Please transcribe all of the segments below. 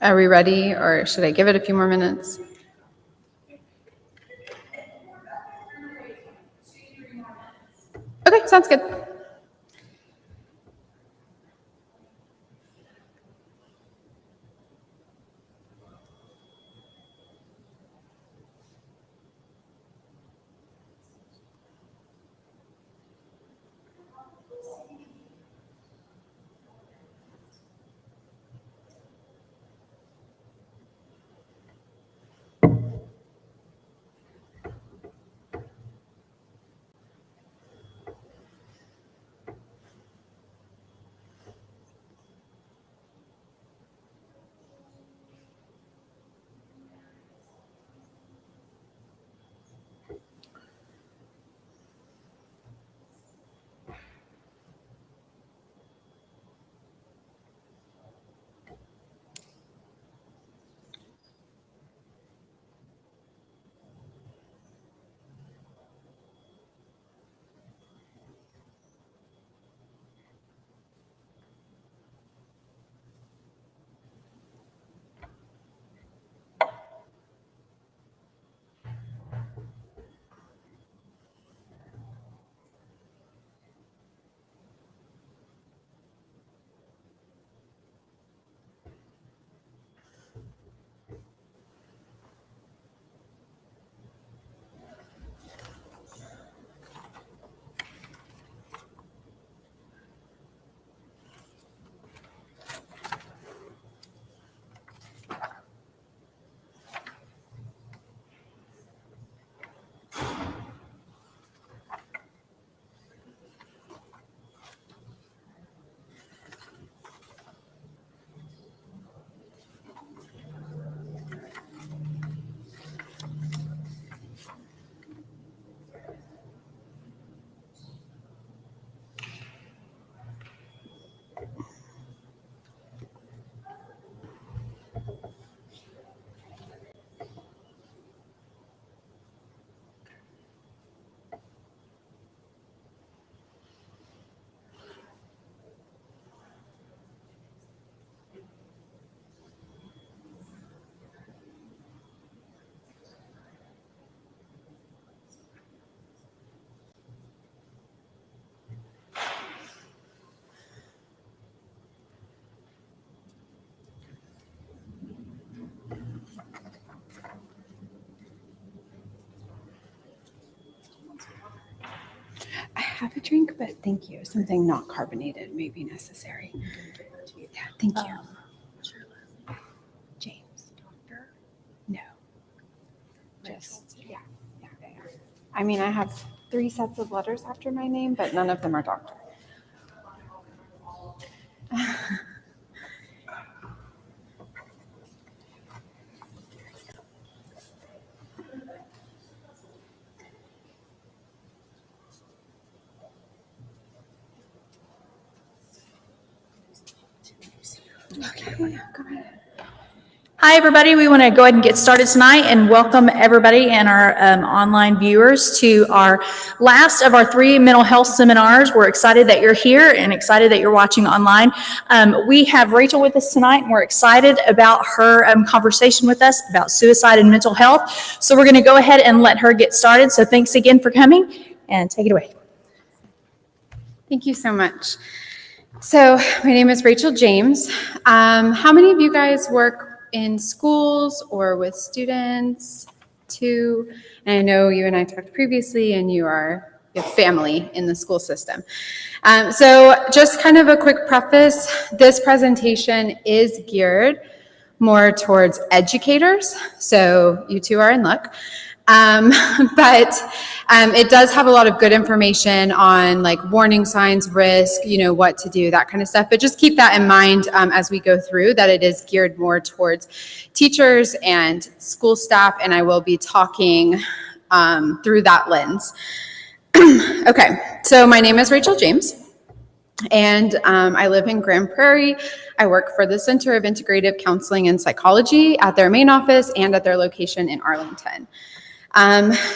Are we ready, or should I give it a few more minutes? Okay, sounds good. I have a drink, but thank you. Something not carbonated may be necessary. Yeah, thank you. James. Doctor? No. Just, yeah. I mean, I have 3 sets of letters after my name, but none of them are doctor. Okay, go ahead. Hi, everybody. We want to go ahead and get started tonight and welcome everybody and our online viewers to our last of our 3 mental health seminars. We're excited that you're here and excited that you're watching online. We have Rachel with us tonight, and we're excited about her conversation with us about suicide and mental health. So we're going to go ahead and let her get started. So thanks again for coming, and take it away. Thank you so much. So my name is Rachel James. How many of you guys work in schools or with students too? And I know you and I talked previously, and you have family in the school system. So just kind of a quick preface, this presentation is geared more towards educators, so you two are in luck. But it does have a lot of good information on like warning signs, risk, what to do, that kind of stuff. But just keep that in mind as we go through, that it is geared more towards teachers and school staff, and I will be talking through that lens. Okay, so my name is Rachel James, and I live in Grand Prairie. I work for the Center of Integrative Counseling and Psychology at their main office and at their location in Arlington.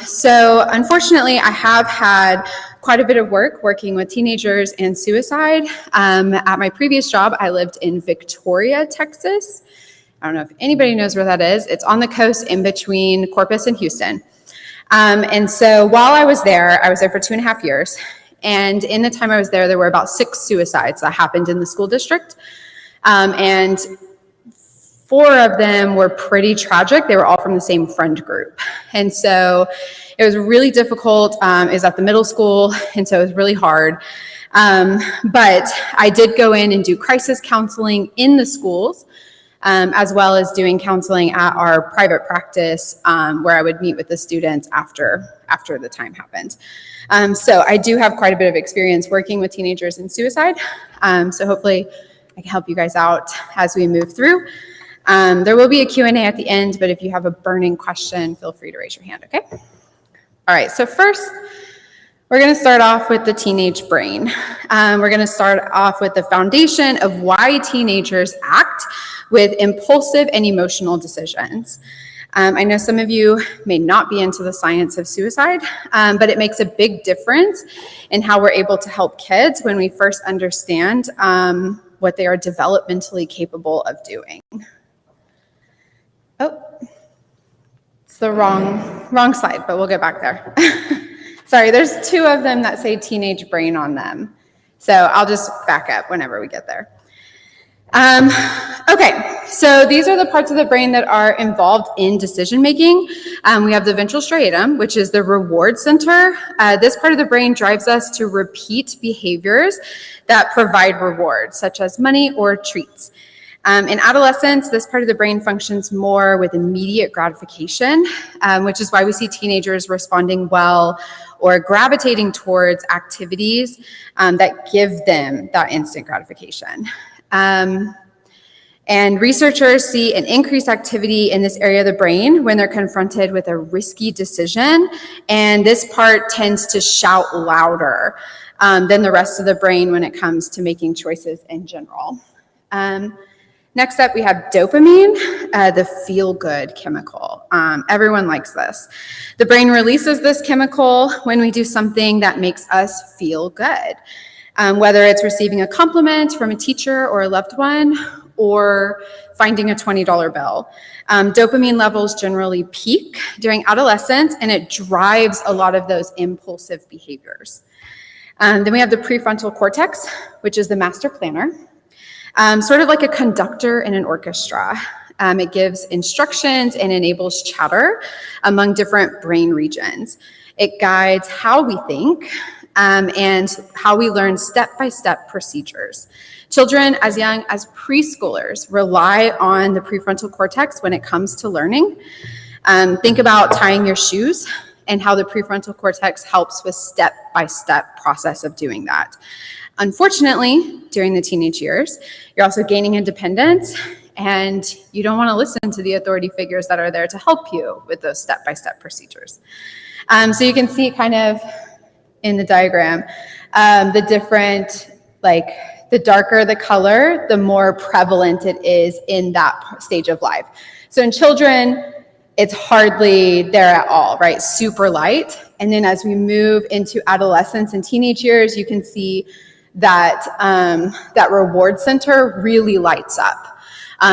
So unfortunately, I have had quite a bit of work working with teenagers and suicide. At my previous job, I lived in Victoria, Texas. I don't know if anybody knows where that is. It's on the coast in between Corpus and Houston. And so while I was there for 2.5 years. And in the time I was there were about 6 suicides that happened in the school district. And 4 of them were pretty tragic. They were all from the same friend group. And so it was really difficult. It was at the middle school, and so it was really hard. But I did go in and do crisis counseling in the schools, as well as doing counseling at our private practice, where I would meet with the students after the time happened. So I do have quite a bit of experience working with teenagers in suicide. So hopefully I can help you guys out as we move through. There will be a Q&A at the end, but if you have a burning question, feel free to raise your hand, okay? All right, so first, we're going to start off with the teenage brain. We're going to start off with the foundation of why teenagers act with impulsive and emotional decisions. I know some of you may not be into the science of suicide, but it makes a big difference in how we're able to help kids when we first understand what they are developmentally capable of doing. Oh, it's the wrong slide, but we'll get back there. Sorry, there's 2 of them that say teenage brain on them. So I'll just back up whenever we get there. Okay, so these are the parts of the brain that are involved in decision making. We have the ventral striatum, which is the reward center. This part of the brain drives us to repeat behaviors that provide rewards, such as money or treats. In adolescence, this part of the brain functions more with immediate gratification, which is why we see teenagers responding well or gravitating towards activities that give them that instant gratification. And researchers see an increased activity in this area of the brain when they're confronted with a risky decision, and this part tends to shout louder than the rest of the brain when it comes to making choices in general. Next up, we have dopamine, the feel-good chemical. Everyone likes this. The brain releases this chemical when we do something that makes us feel good, whether it's receiving a compliment from a teacher or a loved one, or finding a $20 bill. Dopamine levels generally peak during adolescence, and it drives a lot of those impulsive behaviors. Then we have the prefrontal cortex, which is the master planner. Sort of like a conductor in an orchestra. It gives instructions and enables chatter among different brain regions. It guides how we think and how we learn step-by-step procedures. Children as young as preschoolers rely on the prefrontal cortex when it comes to learning. Think about tying your shoes and how the prefrontal cortex helps with step-by-step process of doing that. Unfortunately, during the teenage years, you're also gaining independence, and you don't want to listen to the authority figures that are there to help you with those step-by-step procedures. So you can see kind of in the diagram, the different, like the darker the color, the more prevalent it is in that stage of life. So in children, it's hardly there at all, right? Super light. And then as we move into adolescence and teenage years, you can see that that reward center really lights up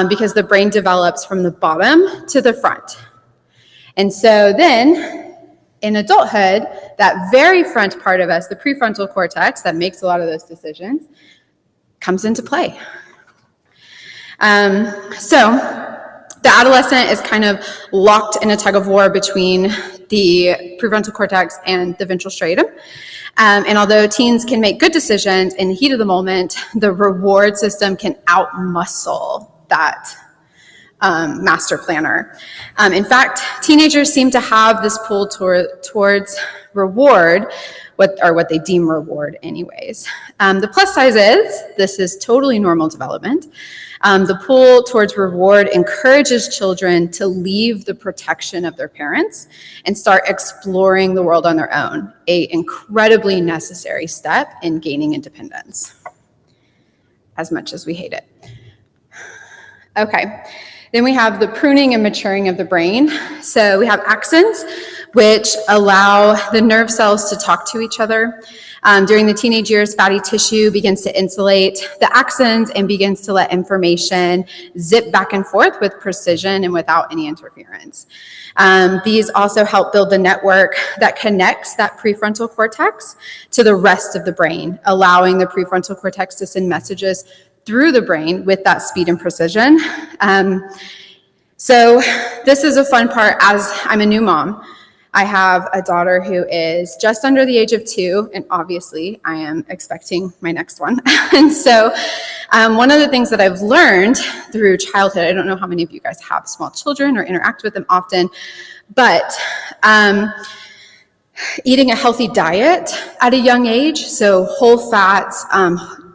because the brain develops from the bottom to the front. And so then in adulthood, that very front part of us, the prefrontal cortex that makes a lot of those decisions, comes into play. So the adolescent is kind of locked in a tug of war between the prefrontal cortex and the ventral striatum. And although teens can make good decisions in the heat of the moment, the reward system can outmuscle that master planner. In fact, teenagers seem to have this pull towards reward, what they deem reward anyways. The plus side is, this is totally normal development. The pull towards reward encourages children to leave the protection of their parents and start exploring the world on their own, an incredibly necessary step in gaining independence, as much as we hate it. Okay, then we have the pruning and maturing of the brain. So we have axons, which allow the nerve cells to talk to each other. During the teenage years, fatty tissue begins to insulate the axons and begins to let information zip back and forth with precision and without any interference. These also help build the network that connects that prefrontal cortex to the rest of the brain, allowing the prefrontal cortex to send messages through the brain with that speed and precision. So this is a fun part as I'm a new mom. I have a daughter who is just under the age of 2, and obviously I am expecting my next one. And so one of the things that I've learned through childhood, I don't know how many of you guys have small children or interact with them often, but eating a healthy diet at a young age, so whole fats,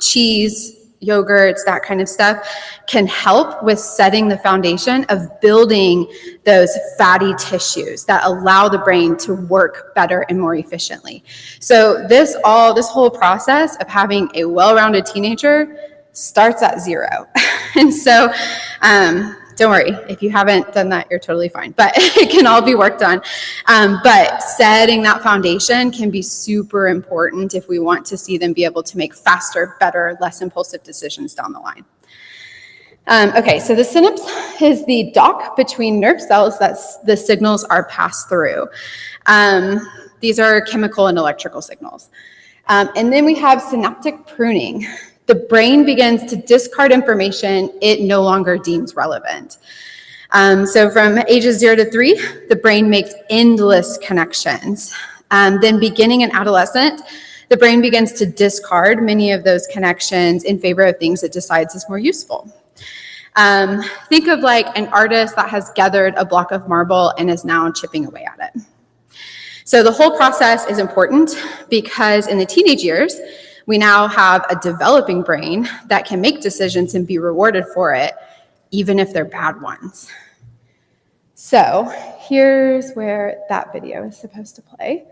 cheese, yogurts, that kind of stuff, can help with setting the foundation of building those fatty tissues that allow the brain to work better and more efficiently. So this whole process of having a well-rounded teenager starts at 0. And so don't worry, if you haven't done that, you're totally fine, but it can all be worked on. But setting that foundation can be super important if we want to see them be able to make faster, better, less impulsive decisions down the line. Okay, so the synapse is the dock between nerve cells that the signals are passed through. These are chemical and electrical signals. And then we have synaptic pruning. The brain begins to discard information it no longer deems relevant. So from ages 0 to 3, the brain makes endless connections. Then beginning in adolescent, the brain begins to discard many of those connections in favor of things it decides is more useful. Think of like an artist that has gathered a block of marble and is now chipping away at it. So the whole process is important because in the teenage years, we now have a developing brain that can make decisions and be rewarded for it, even if they're bad ones. So here's where that video is supposed to play.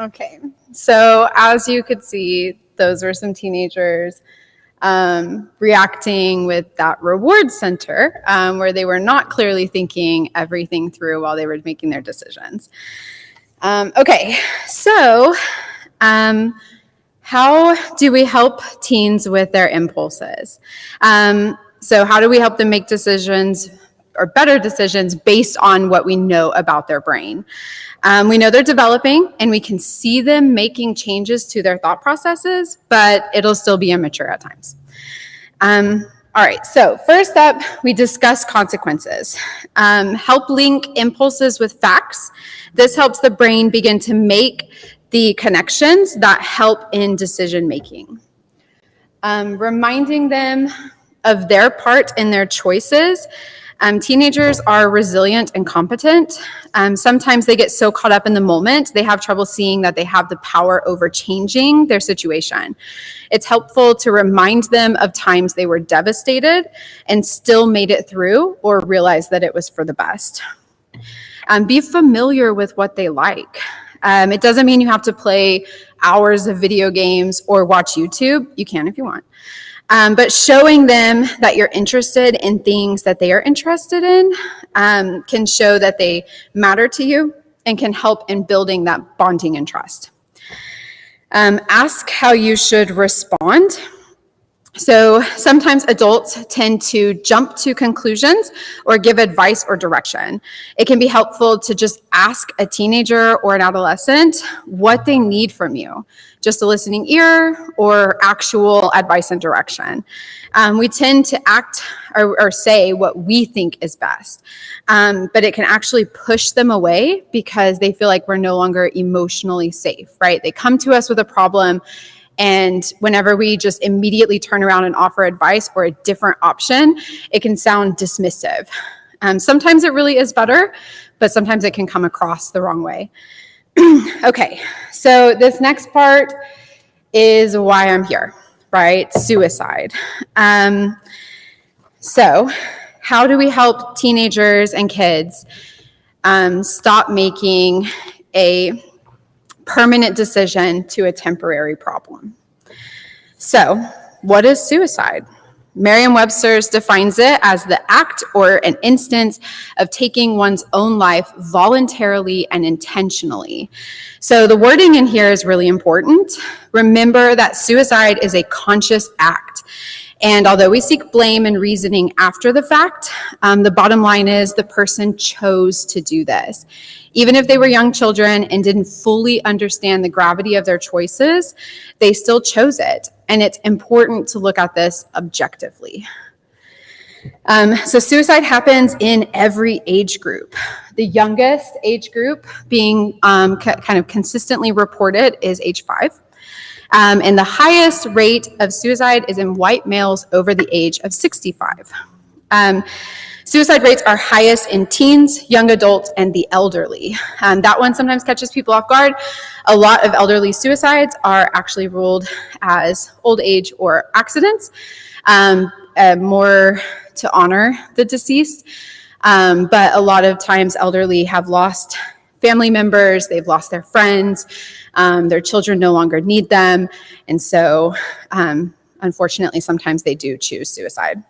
Okay, so as you could see, those were some teenagers reacting with that reward center where they were not clearly thinking everything through while they were making their decisions. Okay, so how do we help teens with their impulses? So how do we help them make decisions or better decisions based on what we know about their brain? We know they're developing and we can see them making changes to their thought processes, but it'll still be immature at times. All right, so first up, we discuss consequences. Help link impulses with facts. This helps the brain begin to make the connections that help in decision making. Reminding them of their part in their choices. Teenagers are resilient and competent. Sometimes they get so caught up in the moment, they have trouble seeing that they have the power over changing their situation. It's helpful to remind them of times they were devastated and still made it through or realized that it was for the best. Be familiar with what they like. It doesn't mean you have to play hours of video games or watch YouTube. You can if you want. But showing them that you're interested in things that they are interested in can show that they matter to you and can help in building that bonding and trust. Ask how you should respond. So sometimes adults tend to jump to conclusions or give advice or direction. It can be helpful to just ask a teenager or an adolescent what they need from you, just a listening ear or actual advice and direction. We tend to act or say what we think is best, but it can actually push them away because they feel like we're no longer emotionally safe, right? They come to us with a problem, and whenever we just immediately turn around and offer advice or a different option, it can sound dismissive. Sometimes it really is better, but sometimes it can come across the wrong way. Okay, so this next part is why I'm here, right? Suicide. So how do we help teenagers and kids stop making a permanent decision to a temporary problem? So, what is suicide? Merriam-Webster's defines it as the act or an instance of taking one's own life voluntarily and intentionally. So the wording in here is really important. Remember that suicide is a conscious act. And although we seek blame and reasoning after the fact, the bottom line is the person chose to do this. Even if they were young children and didn't fully understand the gravity of their choices, they still chose it. And it's important to look at this objectively. So suicide happens in every age group. The youngest age group being kind of consistently reported is age 5. And the highest rate of suicide is in white males over the age of 65. Suicide rates are highest in teens, young adults, and the elderly. That one sometimes catches people off guard. A lot of elderly suicides are actually ruled as old age or accidents, more to honor the deceased. But a lot of times elderly have lost family members, they've lost their friends, their children no longer need them. And so, unfortunately, sometimes they do choose suicide.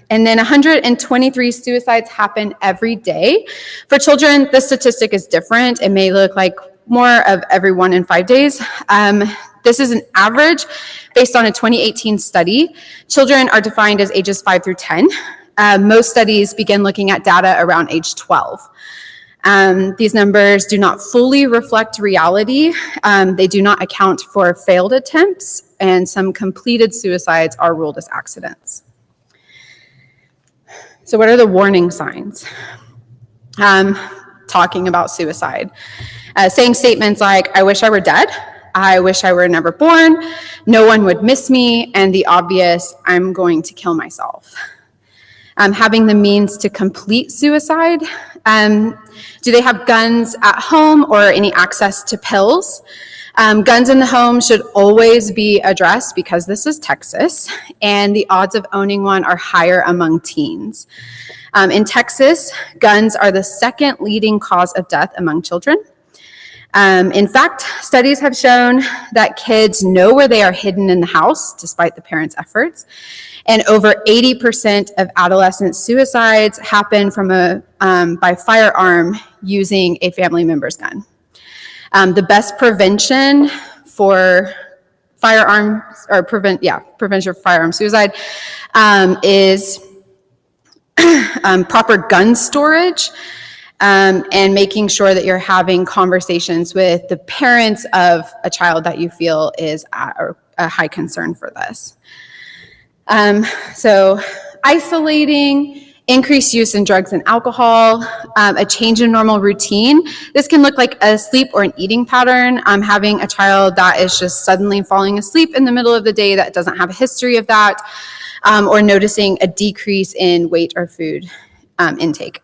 And then 123 suicides happen every day. For children, the statistic is different. It may look like more of every 1 in 5 days. This is an average based on a 2018 study. Children are defined as ages 5 through 10. Most studies begin looking at data around age 12. These numbers do not fully reflect reality. They do not account for failed attempts, and some completed suicides are ruled as accidents. So what are the warning signs? Talking about suicide. Saying statements like, I wish I were dead, I wish I were never born, no one would miss me, and the obvious, I'm going to kill myself. Having the means to complete suicide. Do they have guns at home or any access to pills? Guns in the home should always be addressed because this is Texas, and the odds of owning one are higher among teens. In Texas, guns are the second leading cause of death among children. In fact, studies have shown that kids know where they are hidden in the house, despite the parents' efforts. And over 80% of adolescent suicides happen by firearm using a family member's gun. The best prevention for prevention of firearm suicide is proper gun storage. And making sure that you're having conversations with the parents of a child that you feel is a high concern for this. So isolating, increased use in drugs and alcohol, a change in normal routine. This can look like a sleep or an eating pattern. Having a child that is just suddenly falling asleep in the middle of the day that doesn't have a history of that, or noticing a decrease in weight or food intake.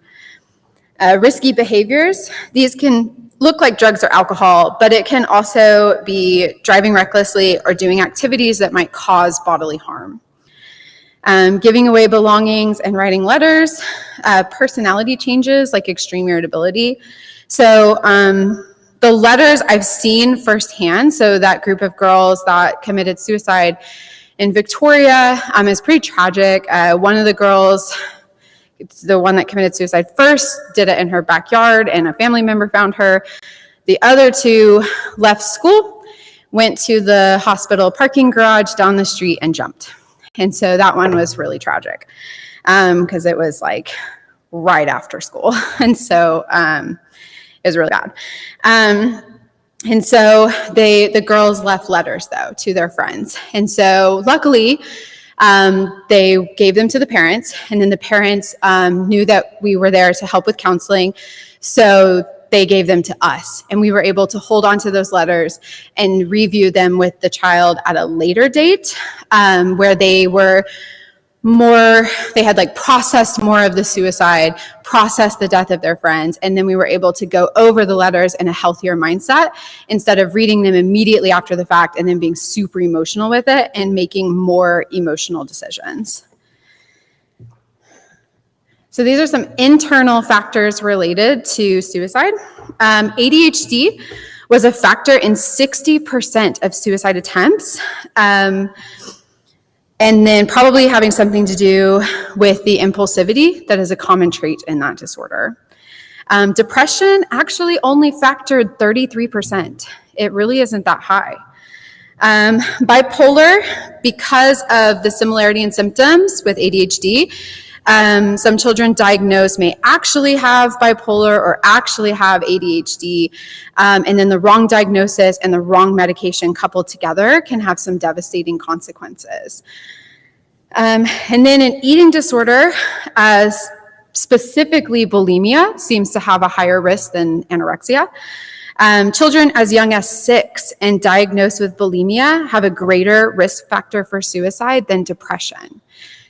Risky behaviors, these can look like drugs or alcohol, but it can also be driving recklessly or doing activities that might cause bodily harm. Giving away belongings and writing letters, personality changes like extreme irritability. So the letters I've seen firsthand, so that group of girls that committed suicide in Victoria is pretty tragic. One of the girls, the one that committed suicide first, did it in her backyard and a family member found her. The other two left school, went to the hospital parking garage down the street and jumped. And so that one was really tragic because it was like right after school. And so it was really bad. And so the girls left letters though to their friends. And so luckily, they gave them to the parents, and then the parents knew that we were there to help with counseling, so they gave them to us, and we were able to hold on to those letters and review them with the child at a later date, where they had like processed more of the suicide, processed the death of their friends, and then we were able to go over the letters in a healthier mindset instead of reading them immediately after the fact and then being super emotional with it and making more emotional decisions. So these are some internal factors related to suicide. ADHD was a factor in 60% of suicide attempts. And then probably having something to do with the impulsivity that is a common trait in that disorder. Depression actually only factored 33%. It really isn't that high. Bipolar, because of the similarity in symptoms with ADHD, some children diagnosed may actually have bipolar or actually have ADHD, and then the wrong diagnosis and the wrong medication coupled together can have some devastating consequences. And then an eating disorder, specifically bulimia, seems to have a higher risk than anorexia. Children as young as 6 and diagnosed with bulimia have a greater risk factor for suicide than depression.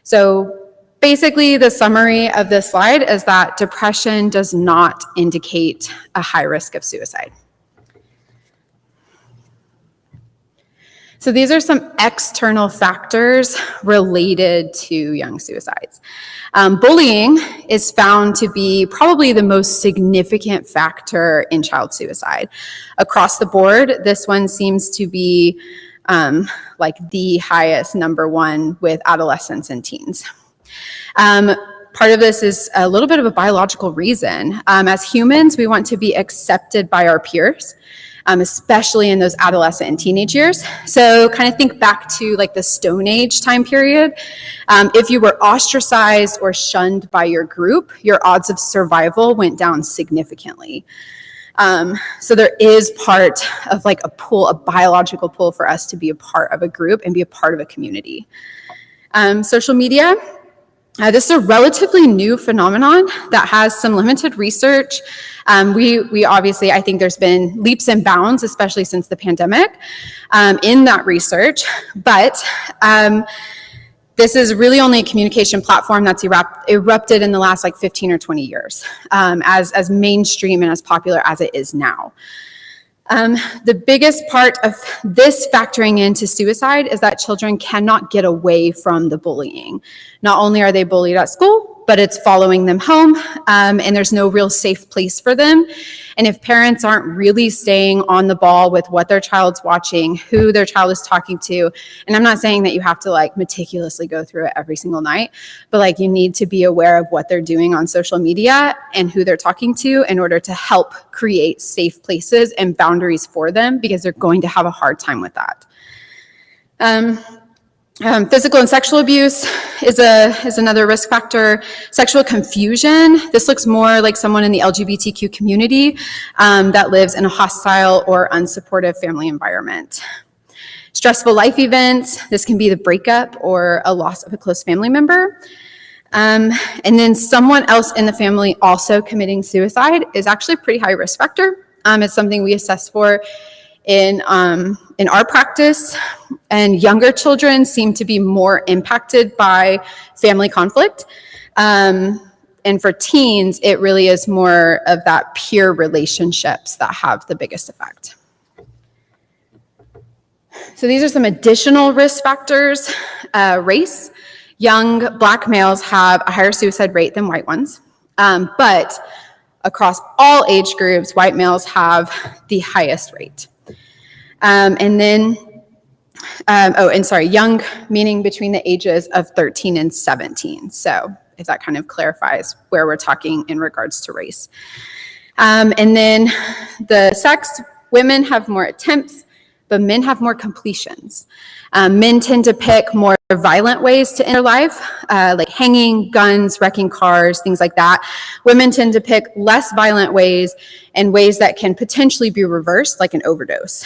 So basically, the summary of this slide is that depression does not indicate a high risk of suicide. So these are some external factors related to young suicides. Bullying is found to be probably the most significant factor in child suicide. Across the board, this one seems to be like the highest, number one, with adolescents and teens. Part of this is a little bit of a biological reason. As humans, we want to be accepted by our peers, especially in those adolescent and teenage years. So kind of think back to like the Stone Age time period. If you were ostracized or shunned by your group, your odds of survival went down significantly. So there is part of like a pull, a biological pull for us to be a part of a group and be a part of a community. Social media. This is a relatively new phenomenon that has some limited research. We obviously, I think there's been leaps and bounds, especially since the pandemic, in that research. But this is really only a communication platform that's erupted in the last like 15 or 20 years, as mainstream and as popular as it is now. The biggest part of this factoring into suicide is that children cannot get away from the bullying. Not only are they bullied at school, but it's following them home, and there's no real safe place for them. And if parents aren't really staying on the ball with what their child's watching, who their child is talking to, and I'm not saying that you have to like meticulously go through it every single night, but like you need to be aware of what they're doing on social media and who they're talking to in order to help create safe places and boundaries for them, because they're going to have a hard time with that. Physical and sexual abuse is another risk factor. Sexual confusion. This looks more like someone in the LGBTQ community that lives in a hostile or unsupportive family environment. Stressful life events. This can be the breakup or a loss of a close family member. And then someone else in the family also committing suicide is actually a pretty high risk factor. It's something we assess for in our practice, and younger children seem to be more impacted by family conflict. And for teens, it really is more of that peer relationships that have the biggest effect. So these are some additional risk factors. Race. Young Black males have a higher suicide rate than white ones, but across all age groups, white males have the highest rate. And then, young meaning between the ages of 13 and 17. So if that kind of clarifies where we're talking in regards to race. And then the sex, women have more attempts, but men have more completions. Men tend to pick more violent ways to end their life, like hanging, guns, wrecking cars, things like that. Women tend to pick less violent ways and ways that can potentially be reversed, like an overdose.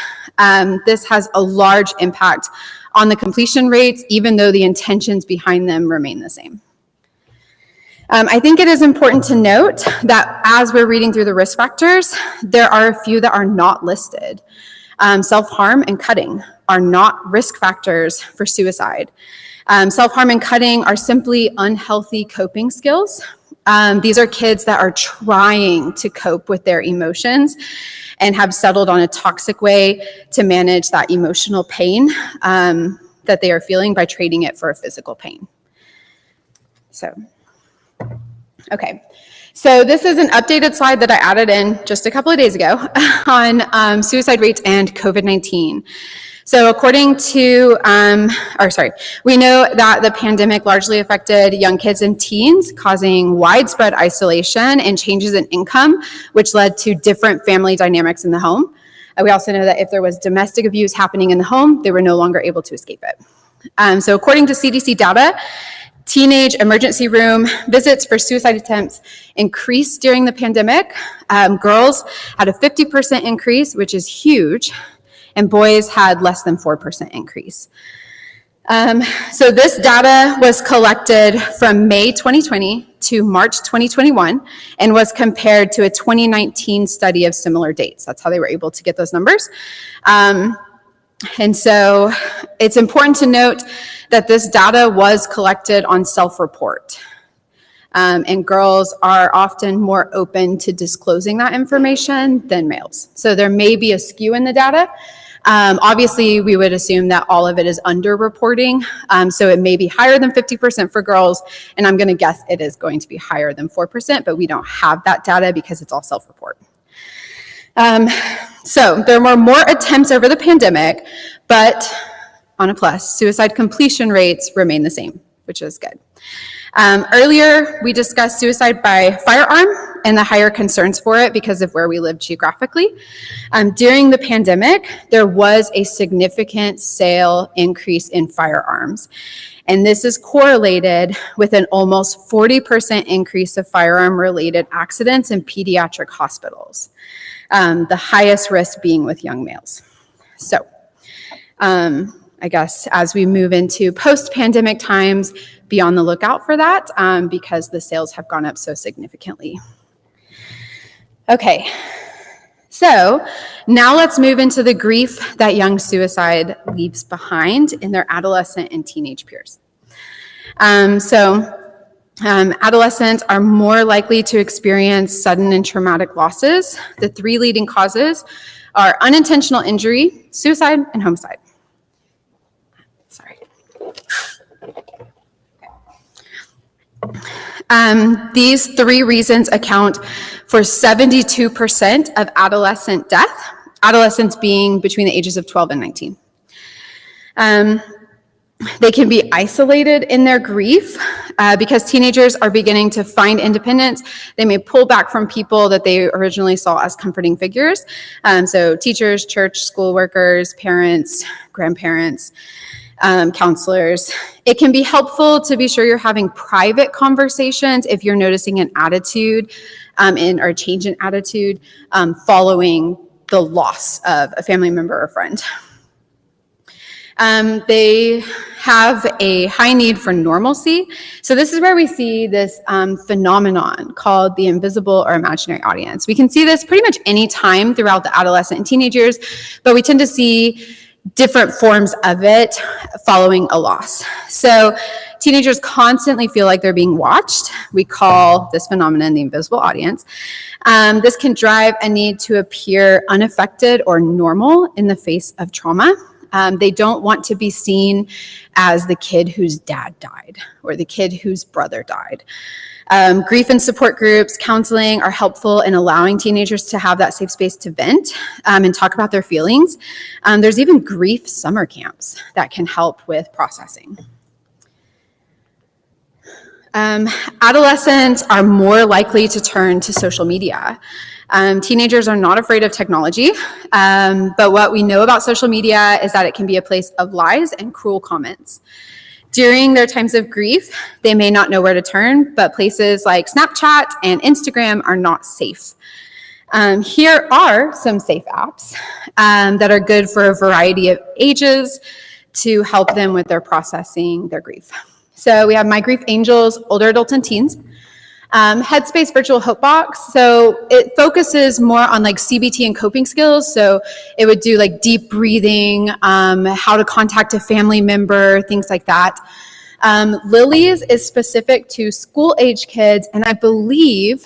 This has a large impact on the completion rates, even though the intentions behind them remain the same. I think it is important to note that as we're reading through the risk factors, there are a few that are not listed. Self-harm and cutting are not risk factors for suicide. Self-harm and cutting are simply unhealthy coping skills. These are kids that are trying to cope with their emotions and have settled on a toxic way to manage that emotional pain that they are feeling by trading it for a physical pain. Okay. So this is an updated slide that I added in just a couple of days ago on suicide rates and COVID-19. So according to, we know that the pandemic largely affected young kids and teens, causing widespread isolation and changes in income, which led to different family dynamics in the home. We also know that if there was domestic abuse happening in the home, they were no longer able to escape it. So according to CDC data, teenage emergency room visits for suicide attempts increased during the pandemic. Girls had a 50% increase, which is huge, and boys had less than 4% increase. So this data was collected from May 2020 to March 2021 and was compared to a 2019 study of similar dates. That's how they were able to get those numbers. And so it's important to note that this data was collected on self-report. And girls are often more open to disclosing that information than males. So there may be a skew in the data. Obviously, we would assume that all of it is underreporting. So it may be higher than 50% for girls, and I'm going to guess it is going to be higher than 4%, but we don't have that data because it's all self-report. So there were more attempts over the pandemic, but on a plus, suicide completion rates remain the same, which is good. Earlier, we discussed suicide by firearm and the higher concerns for it because of where we live geographically. During the pandemic, there was a significant sale increase in firearms. And this is correlated with an almost 40% increase of firearm-related accidents in pediatric hospitals, the highest risk being with young males. So I guess as we move into post-pandemic times, be on the lookout for that because the sales have gone up so significantly. Okay, so now let's move into the grief that young suicide leaves behind in their adolescent and teenage peers. Adolescents are more likely to experience sudden and traumatic losses. The three leading causes are unintentional injury, suicide, and homicide. These three reasons account for 72% of adolescent death, adolescents being between the ages of 12 and 19. They can be isolated in their grief because teenagers are beginning to find independence. They may pull back from people that they originally saw as comforting figures. So teachers, church, school workers, parents, grandparents, counselors. It can be helpful to be sure you're having private conversations if you're noticing an attitude or a change in attitude following the loss of a family member or friend. They have a high need for normalcy. So this is where we see this phenomenon called the invisible or imaginary audience. We can see this pretty much any time throughout the adolescent and teenage years, but we tend to see different forms of it following a loss. So teenagers constantly feel like they're being watched. We call this phenomenon the invisible audience. This can drive a need to appear unaffected or normal in the face of trauma. They don't want to be seen as the kid whose dad died or the kid whose brother died. Grief and support groups, counseling are helpful in allowing teenagers to have that safe space to vent and talk about their feelings. There's even grief summer camps that can help with processing. Adolescents are more likely to turn to social media. Teenagers are not afraid of technology, but what we know about social media is that it can be a place of lies and cruel comments. During their times of grief, they may not know where to turn, but places like Snapchat and Instagram are not safe. Here are some safe apps that are good for a variety of ages to help them with their processing their grief. So we have My Grief Angels, older adults and teens. Headspace Virtual Hope Box. So it focuses more on like CBT and coping skills. So it would do like deep breathing, how to contact a family member, things like that. Lily's is specific to school age kids, and I believe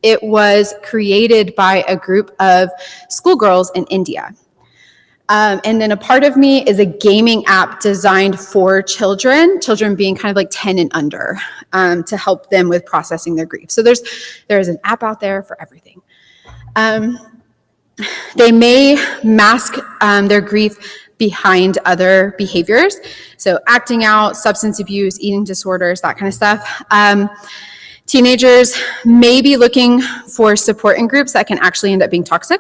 it was created by a group of schoolgirls in India. And then A Part of Me is a gaming app designed for children being kind of like 10 and under, to help them with processing their grief. So there's an app out there for everything. They may mask their grief behind other behaviors. So acting out, substance abuse, eating disorders, that kind of stuff. Teenagers may be looking for support in groups that can actually end up being toxic.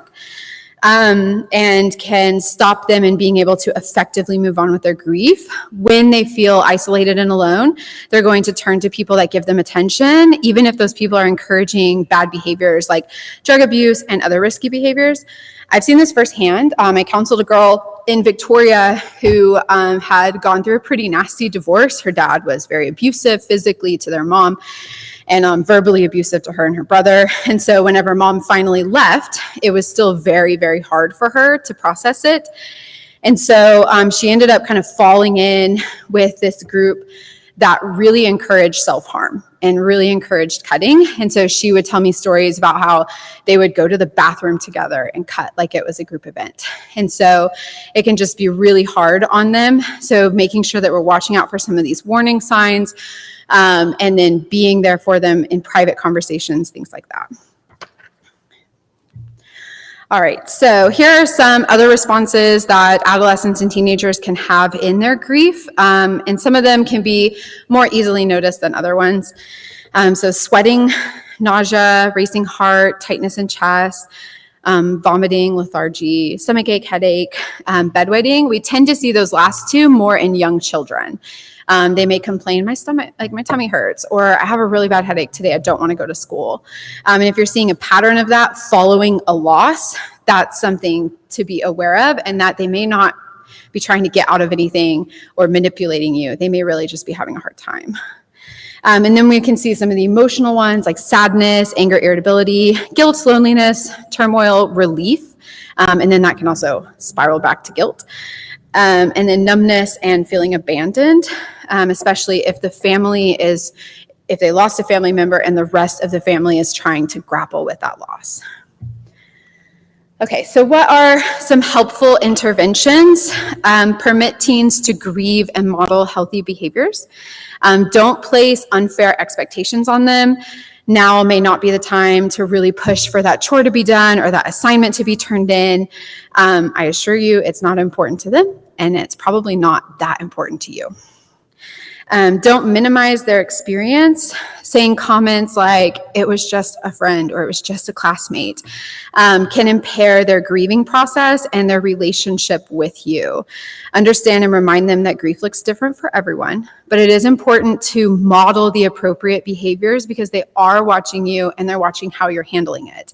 And can stop them in being able to effectively move on with their grief. When they feel isolated and alone, they're going to turn to people that give them attention, even if those people are encouraging bad behaviors like drug abuse and other risky behaviors. I've seen this firsthand. I counseled a girl in Victoria who had gone through a pretty nasty divorce. Her dad was very abusive physically to their mom, and verbally abusive to her and her brother. And so whenever mom finally left, it was still very, very hard for her to process it. And so she ended up kind of falling in with this group that really encouraged self-harm and really encouraged cutting. And so she would tell me stories about how they would go to the bathroom together and cut like it was a group event. And so it can just be really hard on them. So making sure that we're watching out for some of these warning signs, and then being there for them in private conversations, things like that. All right, so here are some other responses that adolescents and teenagers can have in their grief, and some of them can be more easily noticed than other ones. So sweating, nausea, racing heart, tightness in chest, vomiting, lethargy, stomachache, headache, bedwetting. We tend to see those last two more in young children. They may complain, my tummy hurts, or I have a really bad headache today, I don't want to go to school. And if you're seeing a pattern of that following a loss, that's something to be aware of, and that they may not be trying to get out of anything or manipulating you. They may really just be having a hard time. And then we can see some of the emotional ones like sadness, anger, irritability, guilt, loneliness, turmoil, relief. And then that can also spiral back to guilt. And then numbness and feeling abandoned, especially if if they lost a family member and the rest of the family is trying to grapple with that loss. Okay, so what are some helpful interventions? Permit teens to grieve and model healthy behaviors. Don't place unfair expectations on them. Now may not be the time to really push for that chore to be done or that assignment to be turned in. I assure you it's not important to them, and it's probably not that important to you. Don't minimize their experience. Saying comments like, it was just a friend or it was just a classmate, can impair their grieving process and their relationship with you. Understand and remind them that grief looks different for everyone, but it is important to model the appropriate behaviors because they are watching you and they're watching how you're handling it.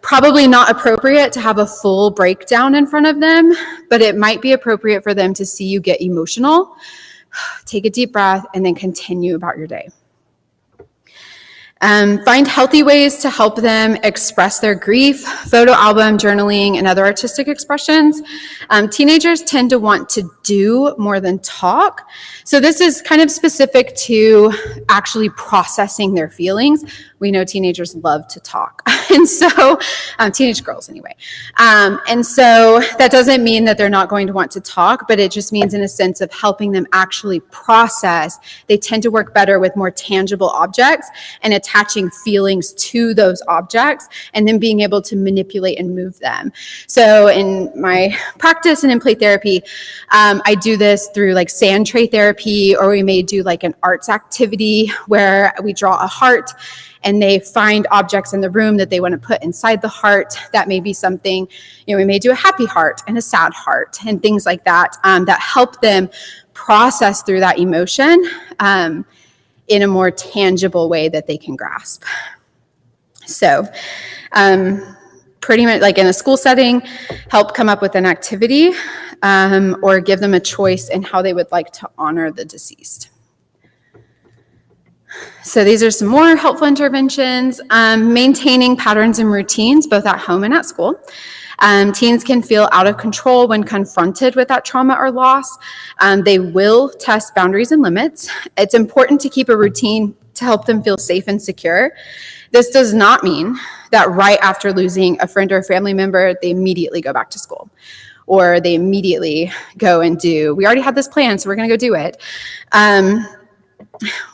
Probably not appropriate to have a full breakdown in front of them, but it might be appropriate for them to see you get emotional. Take a deep breath and then continue about your day. Find healthy ways to help them express their grief, photo album, journaling, and other artistic expressions. Teenagers tend to want to do more than talk. So this is kind of specific to actually processing their feelings. We know teenagers love to talk. And so, teenage girls anyway. And so that doesn't mean that they're not going to want to talk, but it just means in a sense of helping them actually process. They tend to work better with more tangible objects and attaching feelings to those objects and then being able to manipulate and move them. So in my practice and in play therapy, I do this through like sand tray therapy, or we may do like an arts activity where we draw a heart and they find objects in the room that they want to put inside the heart. That may be something, we may do a happy heart and a sad heart and things like that, that help them process through that emotion in a more tangible way that they can grasp. So pretty much like in a school setting, help come up with an activity or give them a choice in how they would like to honor the deceased. So these are some more helpful interventions. Maintaining patterns and routines, both at home and at school. Teens can feel out of control when confronted with that trauma or loss. They will test boundaries and limits. It's important to keep a routine to help them feel safe and secure. This does not mean that right after losing a friend or a family member, they immediately go back to school. Or they immediately go and do, we already had this plan, so we're going to go do it.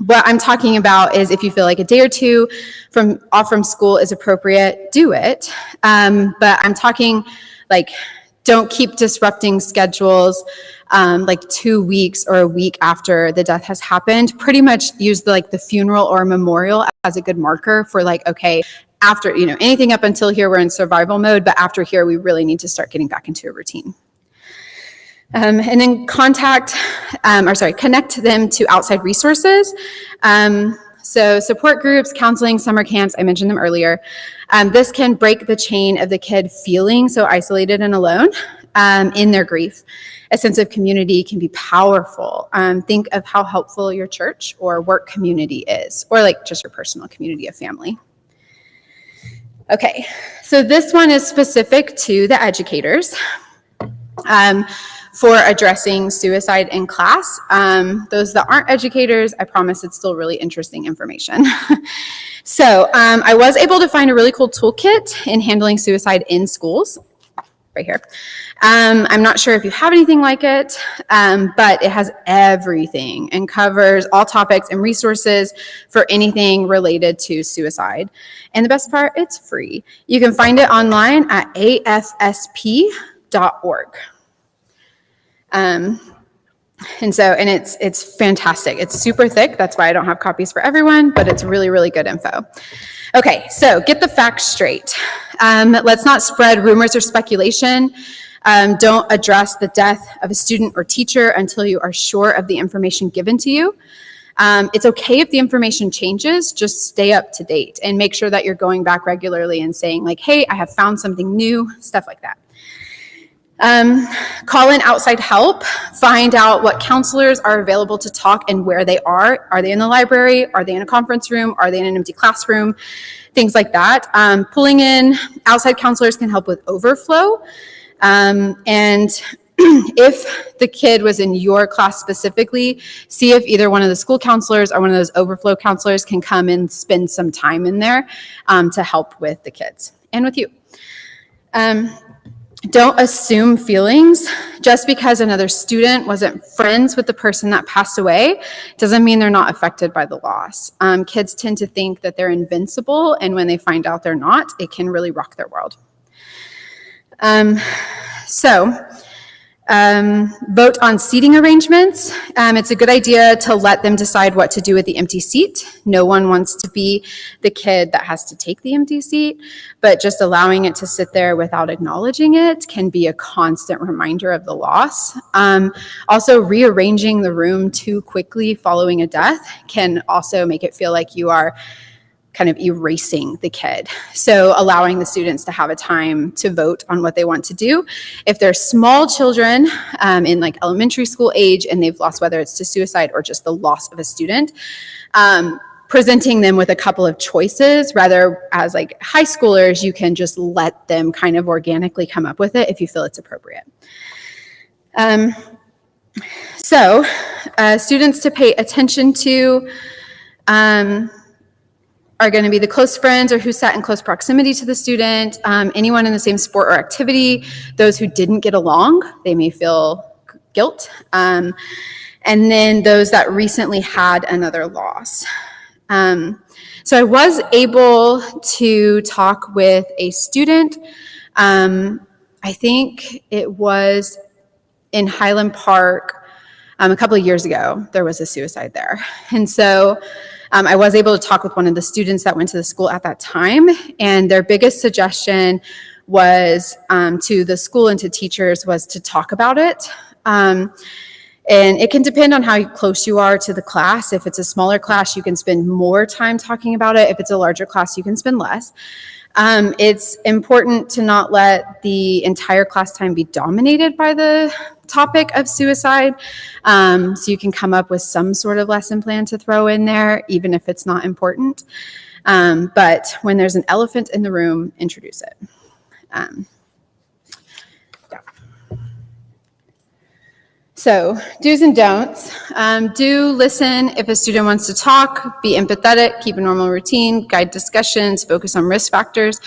What I'm talking about is if you feel like a day or two off from school is appropriate, do it. But I'm talking like, don't keep disrupting schedules like 2 weeks or a week after the death has happened. Pretty much use the funeral or memorial as a good marker for like, okay, after, anything up until here, we're in survival mode, but after here, we really need to start getting back into a routine. And then connect them to outside resources. So support groups, counseling, summer camps, I mentioned them earlier. This can break the chain of the kid feeling so isolated and alone in their grief. A sense of community can be powerful. Think of how helpful your church or work community is, or like just your personal community of family. Okay, so this one is specific to the educators. For addressing suicide in class. Those that aren't educators, I promise it's still really interesting information. So I was able to find a really cool toolkit in handling suicide in schools, right here. I'm not sure if you have anything like it, but it has everything and covers all topics and resources for anything related to suicide. And the best part, it's free. You can find it online at afsp.org. And it's fantastic. It's super thick. That's why I don't have copies for everyone, but it's really, really good info. Okay, so get the facts straight. Let's not spread rumors or speculation. Don't address the death of a student or teacher until you are sure of the information given to you. It's okay if the information changes, just stay up to date and make sure that you're going back regularly and saying like, hey, I have found something new, stuff like that. Call in outside help, find out what counselors are available to talk and where they are. Are they in the library? Are they in a conference room? Are they in an empty classroom? Things like that. Pulling in outside counselors can help with overflow. And if the kid was in your class specifically, see if either one of the school counselors or one of those overflow counselors can come and spend some time in there to help with the kids and with you. Don't assume feelings. Just because another student wasn't friends with the person that passed away doesn't mean they're not affected by the loss. Kids tend to think that they're invincible, and when they find out they're not, it can really rock their world. Vote on seating arrangements. It's a good idea to let them decide what to do with the empty seat. No one wants to be the kid that has to take the empty seat, but just allowing it to sit there without acknowledging it can be a constant reminder of the loss. Also, rearranging the room too quickly following a death can also make it feel like you are kind of erasing the kid. So allowing the students to have a time to vote on what they want to do. If they're small children in like elementary school age and they've lost, whether it's to suicide or just the loss of a student, presenting them with a couple of choices, rather as like high schoolers, you can just let them kind of organically come up with it if you feel it's appropriate. Students to pay attention to, are going to be the close friends or who sat in close proximity to the student, anyone in the same sport or activity, those who didn't get along, they may feel guilt, and then those that recently had another loss. So I was able to talk with a student, I think it was in Highland Park a couple of years ago. There was a suicide there. And so I was able to talk with one of the students that went to the school at that time, and their biggest suggestion was to the school and to teachers was to talk about it. And it can depend on how close you are to the class. If it's a smaller class, you can spend more time talking about it. If it's a larger class, you can spend less. It's important to not let the entire class time be dominated by the topic of suicide. So you can come up with some sort of lesson plan to throw in there, even if it's not important. But when there's an elephant in the room, introduce it. So do's and don'ts. Do listen if a student wants to talk, be empathetic, keep a normal routine, guide discussions, focus on risk factors.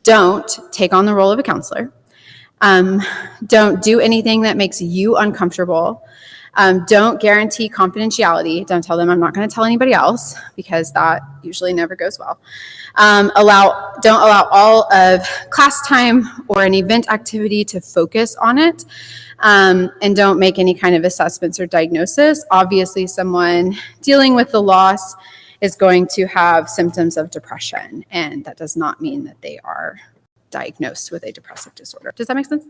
Don't take on the role of a counselor. Don't do anything that makes you uncomfortable. Don't guarantee confidentiality. Don't tell them I'm not going to tell anybody else, because that usually never goes well. Don't allow all of class time or an event activity to focus on it. And don't make any kind of assessments or diagnosis. Obviously, someone dealing with the loss is going to have symptoms of depression, and that does not mean that they are diagnosed with a depressive disorder. Does that make sense?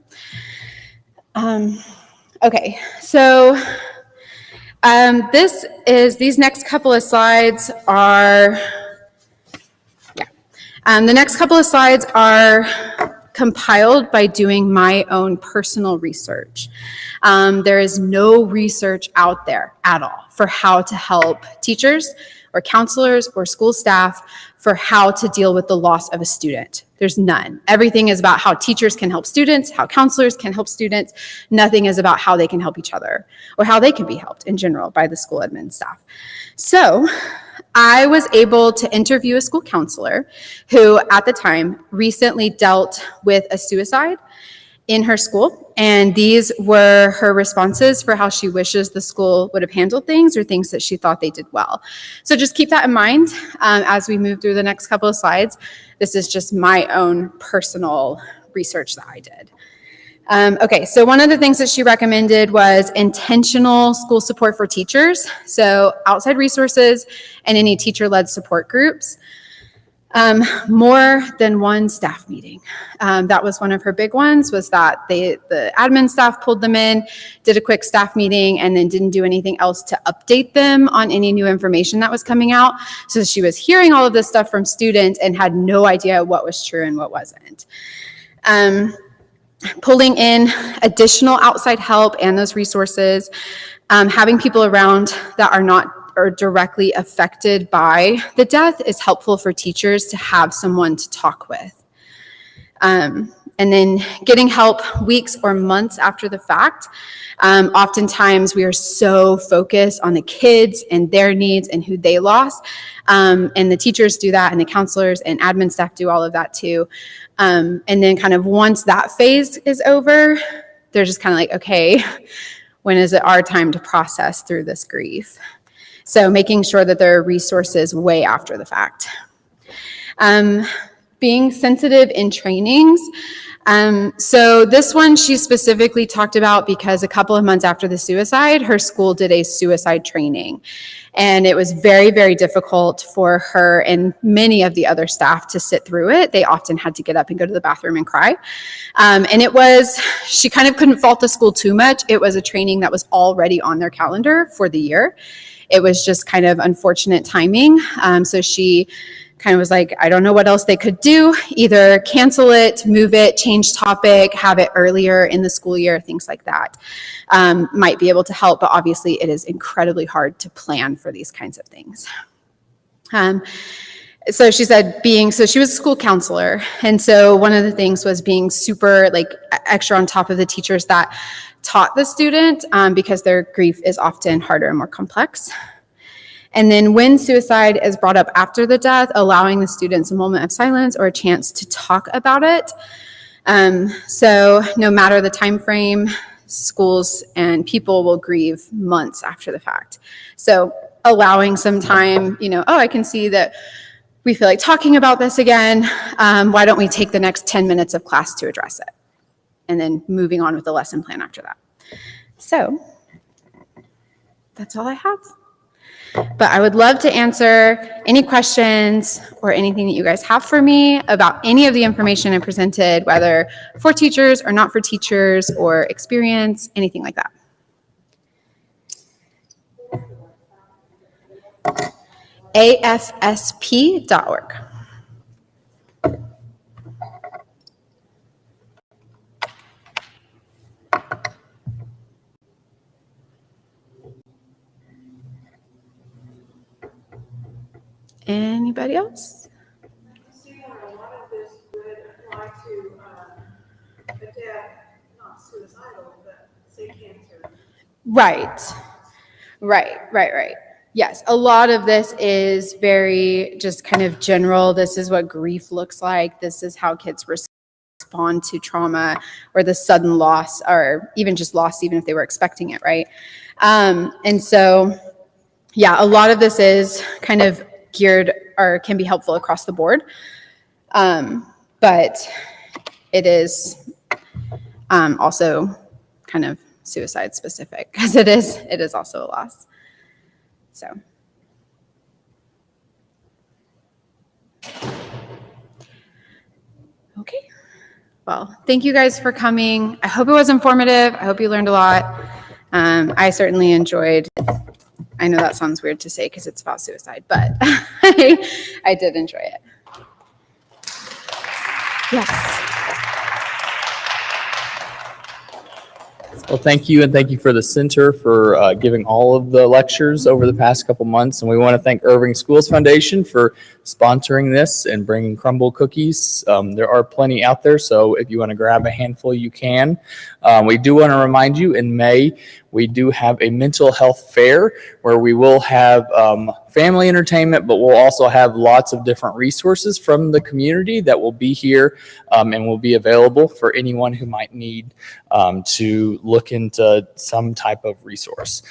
Okay, so these next couple of slides are, the next couple of slides are compiled by doing my own personal research. There is no research out there at all for how to help teachers or counselors or school staff for how to deal with the loss of a student. There's none. Everything is about how teachers can help students, how counselors can help students. Nothing is about how they can help each other or how they can be helped in general by the school admin staff. So I was able to interview a school counselor who at the time recently dealt with a suicide in her school, and these were her responses for how she wishes the school would have handled things or things that she thought they did well. So just keep that in mind as we move through the next couple of slides. This is just my own personal research that I did. Okay, so one of the things that she recommended was intentional school support for teachers, so outside resources and any teacher-led support groups. More than one staff meeting. That was one of her big ones, was that the admin staff pulled them in, did a quick staff meeting, and then didn't do anything else to update them on any new information that was coming out. So she was hearing all of this stuff from students and had no idea what was true and what wasn't. Pulling in additional outside help and those resources, having people around that are not or directly affected by the death is helpful for teachers to have someone to talk with. And then getting help weeks or months after the fact. Oftentimes we are so focused on the kids and their needs and who they lost. And the teachers do that, and the counselors and admin staff do all of that too. And then kind of once that phase is over, they're just kind of like, okay, when is it our time to process through this grief? So making sure that there are resources way after the fact. Being sensitive in trainings. So this one she specifically talked about because a couple of months after the suicide, her school did a suicide training. And it was very, very difficult for her and many of the other staff to sit through it. They often had to get up and go to the bathroom and cry. And she kind of couldn't fault the school too much. It was a training that was already on their calendar for the year. It was just kind of unfortunate timing. So she kind of was like, I don't know what else they could do. Either cancel it, move it, change topic, have it earlier in the school year, things like that might be able to help. But obviously it is incredibly hard to plan for these kinds of things. So she said she was a school counselor. And so one of the things was being super extra on top of the teachers that taught the student because their grief is often harder and more complex. And then when suicide is brought up after the death, allowing the students a moment of silence or a chance to talk about it. So no matter the time frame, schools and people will grieve months after the fact. So allowing some time, I can see that we feel like talking about this again. Why don't we take the next 10 minutes of class to address it? And then moving on with the lesson plan after that. So that's all I have. But I would love to answer any questions or anything that you guys have for me about any of the information I presented, whether for teachers or not for teachers or experience, anything like that. afsp.org. Anybody else? See, a lot of this would apply to a death, not suicidal, but say cancer. Right. Yes, a lot of this is very just kind of general. This is what grief looks like. This is how kids respond to trauma or the sudden loss, or even just loss, even if they were expecting it, right? And so, yeah, a lot of this is kind of geared or can be helpful across the board. But it is also kind of suicide specific because it is also a loss. So. Okay. Well, thank you guys for coming. I hope it was informative. I hope you learned a lot. I certainly enjoyed. I know that sounds weird to say because it's about suicide, but I did enjoy it. Yes. Well, thank you, and thank you for the center for giving all of the lectures over the past couple months. And we want to thank Irving Schools Foundation for sponsoring this and bringing crumble cookies. There are plenty out there, so if you want to grab a handful, you can. We do want to remind you, in May, we do have a mental health fair where we will have family entertainment, but we'll also have lots of different resources from the community that will be here and will be available for anyone who might need to look into some type of resource.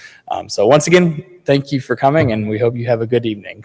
So once again, thank you for coming, and we hope you have a good evening.